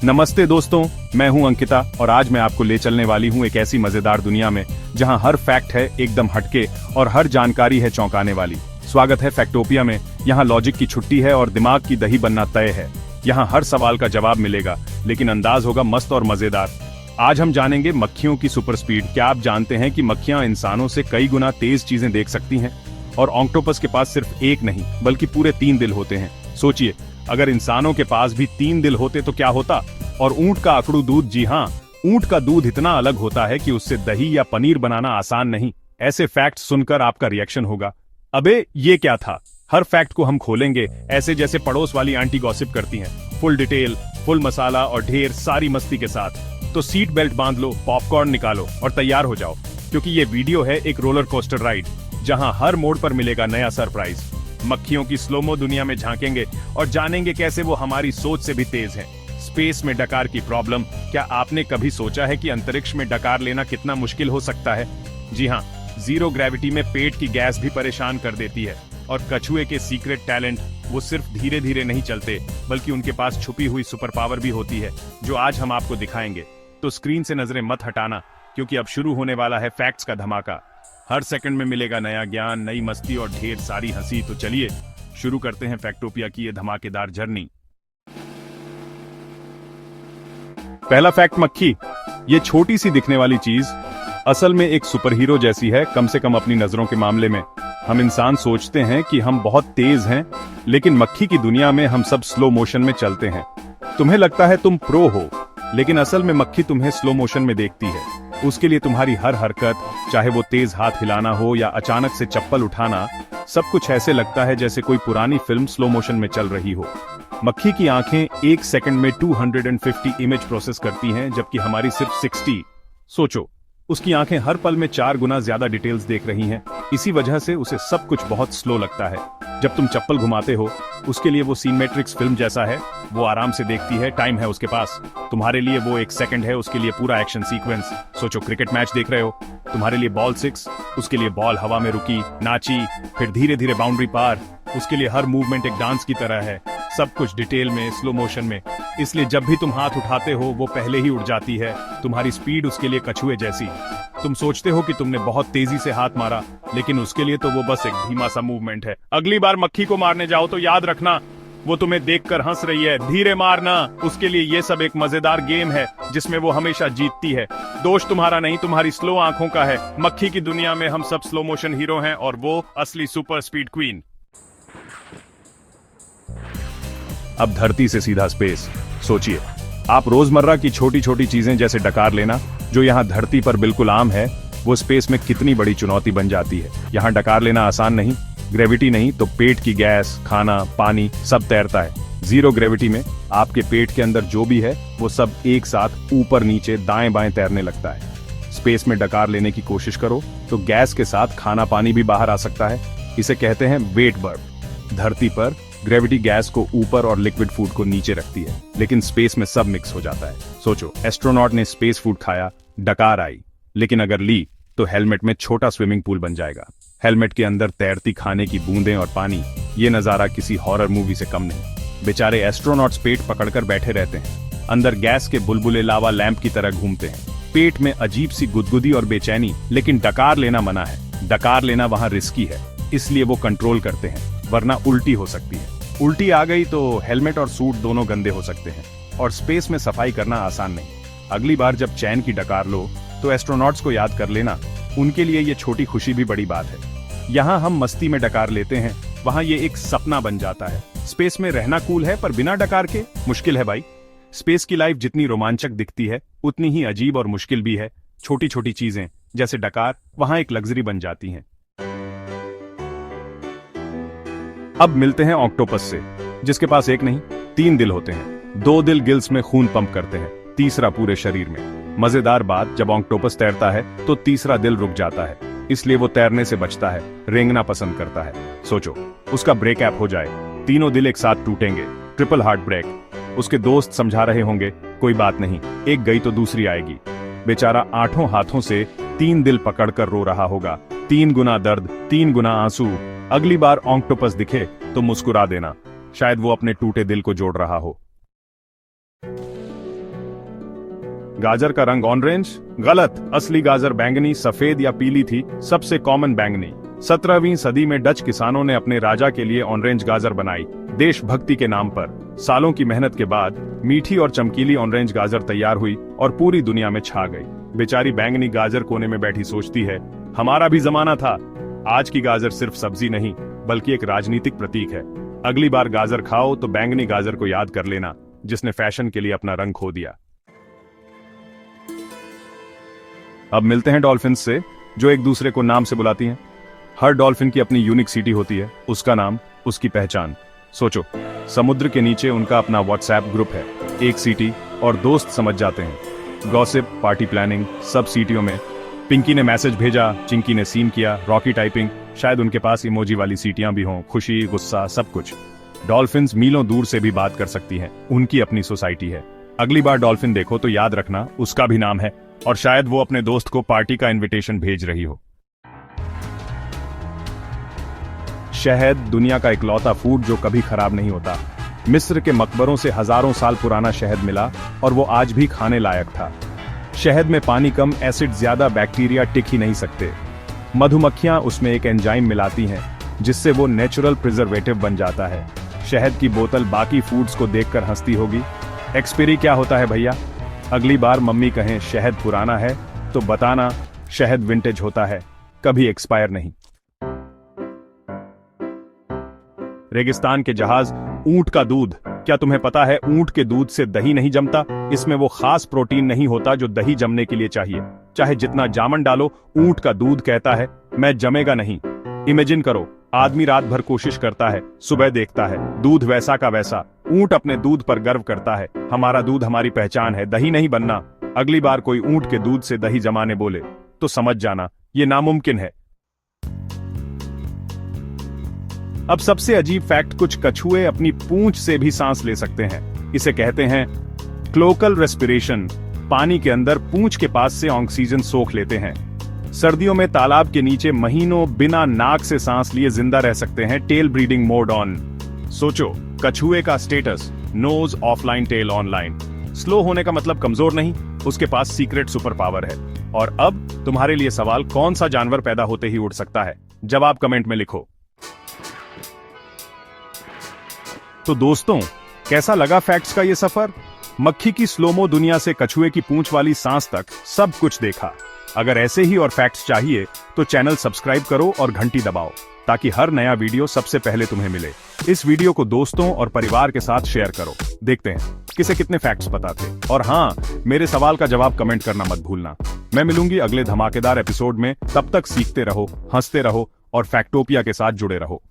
नमस्ते दोस्तों, मैं हूं अंकिता और आज मैं आपको ले चलने वाली हूं एक ऐसी मजेदार दुनिया में जहां हर फैक्ट है एकदम हटके और हर जानकारी है चौंकाने वाली। स्वागत है फैक्टोपिया में। यहां लॉजिक की छुट्टी है और दिमाग की दही बनना तय है। यहां हर सवाल का जवाब मिलेगा, लेकिन अंदाज होगा मस्त और मजेदार। आज हम जानेंगे मक्खियों की सुपर स्पीड। क्या आप जानते हैं कि मक्खियां इंसानों से कई गुना तेज चीजें देख सकती हैं? और ऑक्टोपस के पास सिर्फ एक नहीं बल्कि पूरे 3 दिल होते हैं। सोचिए, अगर इंसानों के पास भी 3 दिल होते तो क्या होता? और ऊंट का अकड़ू दूध, जी हाँ, ऊंट का दूध इतना अलग होता है कि उससे दही या पनीर बनाना आसान नहीं। ऐसे फैक्ट सुनकर आपका रिएक्शन होगा, अबे ये क्या था? हर फैक्ट को हम खोलेंगे ऐसे जैसे पड़ोस वाली आंटी गॉसिप करती हैं। फुल डिटेल, फुल मसाला और ढेर सारी मस्ती के साथ। तो सीट बेल्ट बांध लो, पॉपकॉर्न निकालो और तैयार हो जाओ, क्योंकि ये वीडियो है एक रोलर कोस्टर राइड, जहां हर मोड़ पर मिलेगा नया सरप्राइज। मक्खियों की स्लोमो दुनिया में झांकेंगे और जानेंगे कैसे वो हमारी सोच से भी तेज हैं। स्पेस में डकार की प्रॉब्लम। क्या आपने कभी सोचा है कि अंतरिक्ष में डकार लेना कितना मुश्किल हो सकता है? जी हाँ, जीरो ग्रेविटी में पेट की गैस भी परेशान कर देती है। और कछुए के सीक्रेट टैलेंट, वो सिर्फ धीरे धीरे नहीं चलते बल्कि उनके पास छुपी हुई सुपर पावर भी होती है, जो आज हम आपको दिखाएंगे। तो स्क्रीन से नजरें मत हटाना, क्योंकि अब शुरू होने वाला है फैक्ट्स का धमाका। हर सेकंड में मिलेगा नया ज्ञान, नई मस्ती और ढेर सारी हंसी। तो चलिए शुरू करते हैं फैक्टोपिया की ये धमाकेदार जर्नी। पहला फैक्ट, मक्खी, ये छोटी सी दिखने वाली चीज असल में एक सुपर हीरो जैसी है, कम से कम अपनी नजरों के मामले में। हम इंसान सोचते हैं कि हम बहुत तेज हैं, लेकिन मक्खी की दुनिया में हम सब स्लो मोशन में चलते हैं। तुम्हें लगता है तुम प्रो हो, लेकिन असल में मक्खी तुम्हें स्लो मोशन में देखती है। उसके लिए तुम्हारी हर हरकत, चाहे वो तेज हाथ हिलाना हो या अचानक से चप्पल उठाना, सब कुछ ऐसे लगता है जैसे कोई पुरानी फिल्म स्लो मोशन में चल रही हो। मक्खी की आंखें 1 सेकंड में 250 इमेज प्रोसेस करती हैं, जबकि हमारी सिर्फ 60। सोचो, उसकी आंखें हर पल में 4 गुना ज्यादा डिटेल्स देख रही हैं। इसी वजह से उसे सब कुछ बहुत स्लो लगता है। जब तुम चप्पल घुमाते हो, उसके लिए वो सीनमेट्रिक्स फिल्म जैसा है। वो आराम से देखती है, टाइम है उसके पास। तुम्हारे लिए वो 1 सेकंड है, उसके लिए पूरा एक्शन सीक्वेंस। सोचो, क्रिकेट मैच देख रहे हो, तुम्हारे लिए बॉल 6, उसके लिए बॉल हवा में रुकी, नाची, फिर धीरे धीरे बाउंड्री पार। उसके लिए हर मूवमेंट एक डांस की तरह है, सब कुछ डिटेल में, स्लो मोशन में। इसलिए जब भी तुम हाथ उठाते हो, वो पहले ही उड़ जाती है। तुम्हारी स्पीड उसके लिए कछुए जैसी। तुम सोचते हो कि तुमने बहुत तेजी से हाथ मारा, लेकिन उसके लिए तो वो बस एक धीमा सा मूवमेंट है। अगली बार मक्खी को मारने जाओ तो याद रखना, वो तुम्हें देखकर हंस रही है। धीरे मारना। उसके लिए ये सब एक मजेदार गेम है जिसमें वो हमेशा जीतती है। दोष तुम्हारा नहीं, तुम्हारी स्लो आंखों का है। मक्खी की दुनिया में हम सब स्लो मोशन हीरो हैं और वो असली सुपर स्पीड क्वीन। अब धरती से सीधा स्पेस। सोचिए, आप रोजमर्रा की छोटी छोटी चीजें जैसे डकार लेना, जो यहाँ धरती पर बिल्कुल आम है, वो स्पेस में कितनी बड़ी चुनौती बन जाती है। यहाँ डकार लेना आसान नहीं। ग्रेविटी नहीं तो पेट की गैस, खाना, पानी सब तैरता है। जीरो ग्रेविटी में आपके पेट के अंदर जो भी है वो सब एक साथ ऊपर नीचे दाएं बाएं तैरने लगता है। स्पेस में डकार लेने की कोशिश करो तो गैस के साथ खाना पानी भी बाहर आ सकता है। इसे कहते हैं वेट बर्प। धरती पर ग्रेविटी गैस को ऊपर और लिक्विड फूड को नीचे रखती है, लेकिन स्पेस में सब मिक्स हो जाता है। सोचो, एस्ट्रोनॉट ने स्पेस फूड खाया, डकार आई, लेकिन अगर ली तो हेलमेट में छोटा स्विमिंग पूल बन जाएगा। हेलमेट के अंदर तैरती खाने की बूंदें और पानी, ये नजारा किसी हॉरर मूवी से कम नहीं। बेचारे एस्ट्रोनॉट्स पेट पकड़कर बैठे रहते हैं। अंदर गैस के बुलबुले लावा लैंप की तरह घूमते हैं। पेट में अजीब सी गुदगुदी और बेचैनी, लेकिन डकार लेना मना है। डकार लेना वहां रिस्की है, इसलिए वो कंट्रोल करते हैं, वरना उल्टी हो सकती है। उल्टी आ गई तो हेलमेट और सूट दोनों गंदे हो सकते हैं, और स्पेस में सफाई करना आसान नहीं। अगली बार जब चैन की डकार लो तो एस्ट्रोनॉट्स को याद कर लेना, उनके लिए ये छोटी खुशी भी बड़ी बात है। यहाँ हम मस्ती में डकार लेते हैं, वहाँ ये एक सपना बन जाता है। स्पेस में रहना कूल है, पर बिना डकार के मुश्किल है भाई। स्पेस की लाइफ जितनी रोमांचक दिखती है, उतनी ही अजीब और मुश्किल भी है। छोटी छोटी चीजें जैसे डकार वहाँ एक लग्जरी बन जाती हैं। अब मिलते हैं ऑक्टोपस से, जिसके पास एक नहीं 3 दिल होते हैं। 2 दिल गिल्स में खून पंप करते हैं, तीसरा पूरे शरीर में। मजेदार बात, जब ऑक्टोपस तैरता है तो तीसरा दिल रुक जाता है, इसलिए वो तैरने से बचता है, रेंगना पसंद करता है। सोचो, उसका ब्रेक ऐप हो जाए, तीनों दिल एक साथ टूटेंगे, ट्रिपल हार्ट ब्रेक। उसके दोस्त समझा रहे होंगे, कोई बात नहीं, एक गई तो दूसरी आएगी। बेचारा 8 हाथों से 3 दिल पकड़कर रो रहा होगा। 3 गुना दर्द, 3 गुना आंसू। अगली बार ऑक्टोपस दिखे तो मुस्कुरा देना, शायद वो अपने टूटे दिल को जोड़ रहा हो। गाजर का रंग ऑरेंज? गलत। असली गाजर बैंगनी, सफेद या पीली थी, सबसे कॉमन बैंगनी। 17वीं सदी में डच किसानों ने अपने राजा के लिए ऑरेंज गाजर बनाई, देशभक्ति के नाम पर। सालों की मेहनत के बाद मीठी और चमकीली ऑरेंज गाजर तैयार हुई और पूरी दुनिया में छा गई। बेचारी बैंगनी गाजर कोने में बैठी सोचती है, हमारा भी जमाना था। आज की गाजर सिर्फ सब्जी नहीं, बल्कि एक राजनीतिक प्रतीक है। अगली बार गाजर खाओ तो बैंगनी गाजर को याद कर लेना, जिसने फैशन के लिए अपना रंग खो दिया। अब मिलते हैं डॉल्फिन से, जो एक दूसरे को नाम से बुलाती हैं। हर डॉल्फिन की अपनी यूनिक सिटी होती है, उसका नाम, उसकी पहचान। सोचो, समुद्र के नीचे उनका अपना व्हाट्सएप ग्रुप है, एक सिटी और दोस्त समझ जाते हैं। गॉसिप, पार्टी प्लानिंग, सब सिटियों में। पिंकी ने मैसेज भेजा, चिंकी ने सीन किया, रॉकी टाइपिंग, शायद उनके पास इमोजी वाली सीटियां भी हों, खुशी, गुस्सा, सब कुछ। डॉल्फिन्स मीलों दूर से भी बात कर सकती हैं, उनकी अपनी सोसाइटी है। अगली बार डॉल्फिन देखो तो याद रखना, उसका भी नाम है, और शायद वो अपने दोस्त को पार्टी का इनविटेशन भेज रही हो। शहद दुनिया का इकलौता फूड जो कभी खराब नहीं होता। मिस्र के मकबरों से हजारों साल पुराना शहद मिला और वो आज भी खाने लायक था। शहद में पानी कम, एसिड ज्यादा, बैक्टीरिया टिक ही नहीं सकते। मधुमक्खियां उसमें एक एंजाइम मिलाती हैं, जिससे वो नेचुरल प्रिजर्वेटिव बन जाता है। शहद की बोतल बाकी फूड्स को देखकर हंसती होगी, एक्सपायरी क्या होता है भैया? अगली बार मम्मी कहें शहद पुराना है तो बताना शहद विंटेज होता है, कभी एक्सपायर नहीं। रेगिस्तान के जहाज, ऊंट का दूध। क्या तुम्हें पता है ऊंट के दूध से दही नहीं जमता? इसमें वो खास प्रोटीन नहीं होता जो दही जमने के लिए चाहिए। चाहे जितना जामन डालो, ऊंट का दूध कहता है मैं जमेगा नहीं। इमेजिन करो, आदमी रात भर कोशिश करता है, सुबह देखता है दूध वैसा का वैसा। ऊंट अपने दूध पर गर्व करता है, हमारा दूध हमारी पहचान है, दही नहीं बनना। अगली बार कोई ऊंट के दूध से दही जमाने बोले तो समझ जाना ये नामुमकिन है। अब सबसे अजीब फैक्ट, कुछ कछुए अपनी पूंछ से भी सांस ले सकते हैं। इसे कहते हैं क्लोकल रेस्पिरेशन। पानी के अंदर पूंछ के पास से ऑक्सीजन सोख लेते हैं। सर्दियों में तालाब के नीचे महीनों बिना नाक से सांस लिए जिंदा रह सकते हैं। Tail breeding mode on. सोचो, कछुए का status, nose offline tail online. Slow होने का मतलब कमजोर नहीं, उसके पास सीक्रेट सुपर पावर है। और अब तुम्हारे लिए सवाल, कौन सा जानवर पैदा होते ही उड़ सकता है? जवाब कमेंट में लिखो। तो दोस्तों, कैसा लगा फैक्ट्स का ये सफर? मक्खी की स्लोमो दुनिया से कछुए की पूंछ वाली सांस तक सब कुछ देखा। अगर ऐसे ही और फैक्ट्स चाहिए तो चैनल सब्सक्राइब करो और घंटी दबाओ, ताकि हर नया वीडियो सबसे पहले तुम्हें मिले। इस वीडियो को दोस्तों और परिवार के साथ शेयर करो। देखते हैं किसे कितने फैक्ट्स पता थे। और हाँ, मेरे सवाल का जवाब कमेंट करना मत भूलना। मैं मिलूंगी अगले धमाकेदार एपिसोड में। तब तक सीखते रहो, हंसते रहो और फैक्टोपिया के साथ जुड़े रहो।